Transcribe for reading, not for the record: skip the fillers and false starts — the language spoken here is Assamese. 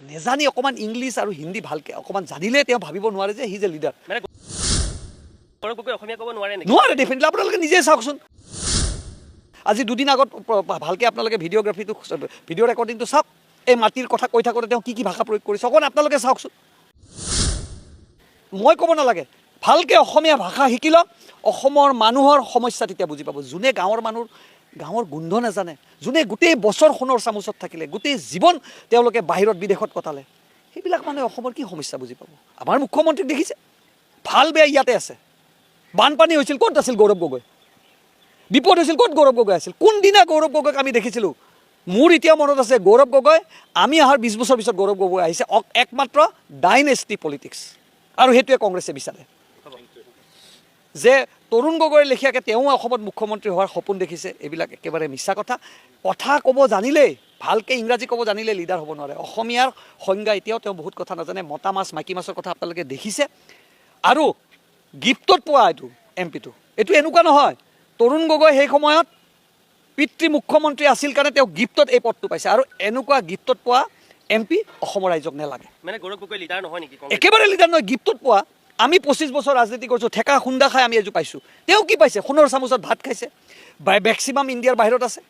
নেজানি অকণমান ইংলিছ আৰু হিন্দী ভালকৈ অকণমান জানিলে তেওঁ ভাবিব নোৱাৰে যে হি ইজ এ লিডাৰ। নোৱাৰে ডেফিনেটলি, আপোনালোকে নিজে চাওকচোন। আজি দুদিন আগত ভালকৈ আপোনালোকে ভিডিঅ' ৰেকৰ্ডিংটো চাওক। এই মাটিৰ কথা কৈ থাকোঁতে তেওঁ কি ভাষা প্ৰয়োগ কৰিছে অকণ আপোনালোকে চাওকচোন। মই ক'ব নালাগে, ভালকৈ অসমীয়া ভাষা শিকি লওক, অসমৰ মানুহৰ সমস্যা তেতিয়া বুজি পাব। যোনে গাঁৱৰ গোন্ধ নাজানে, যোনে গোটেই বছৰ সোণৰ চামুচত থাকিলে, গোটেই জীৱন তেওঁলোকে বাহিৰত বিদেশত কটালে, সেইবিলাক মানুহে অসমৰ কি সমস্যা বুজি পাব। আমাৰ মুখ্যমন্ত্ৰীক দেখিছে, ভাল বেয়া ইয়াতে আছে। বানপানী হৈছিল, ক'ত আছিল গৌৰৱ গগৈ? বিপদ হৈছিল, ক'ত গৌৰৱ গগৈ আছিল? কোনদিনা গৌৰৱ গগৈক আমি দেখিছিলোঁ? মোৰ এতিয়া মনত আছে, গৌৰৱ গগৈ আমি অহাৰ 20 বছৰ পিছত গৌৰৱ গগৈ আহিছে, একমাত্ৰ ডাইনেষ্টি পলিটিক্স। আৰু সেইটোৱে কংগ্ৰেছে বিচাৰে যে তৰুণ গগৈৰ লেখীয়াকৈ তেওঁ অসমত মুখ্যমন্ত্ৰী হোৱাৰ সপোন দেখিছে। এইবিলাক একেবাৰে মিছা কথা। কথা ক'ব জানিলেই, ভালকৈ ইংৰাজী ক'ব জানিলে লিডাৰ হ'ব নোৱাৰে। অসমীয়াৰ সংজ্ঞা এতিয়াও তেওঁ বহুত কথা নাজানে। মতা মাছ মাইকী মাছৰ কথা আপোনালোকে দেখিছে। আৰু গিফ্টত পোৱা এইটো MP টো, এইটো এনেকুৱা নহয় তৰুণ গগৈ সেই সময়ত পিতৃ মুখ্যমন্ত্ৰী আছিল কাৰণে তেওঁ গিফ্টত এই পদটো পাইছে। আৰু এনেকুৱা গিফ্টত পোৱা MP অসমৰ ৰাইজক নালাগে। মানে গৌৰৱ গগৈ লিডাৰ নহয় নেকি? একেবাৰে লিডাৰ নহয়। গিফ্টত পোৱা, আমি 25 বছৰ ৰাজনীতি কৰিছোঁ, ঠেকা খুন্দা খাই আমি এযোৰ পাইছোঁ। তেওঁ কি পাইছে? সোণৰ চামুচত ভাত খাইছে, মেক্সিমাম ইণ্ডিয়াৰ বাহিৰত আছে।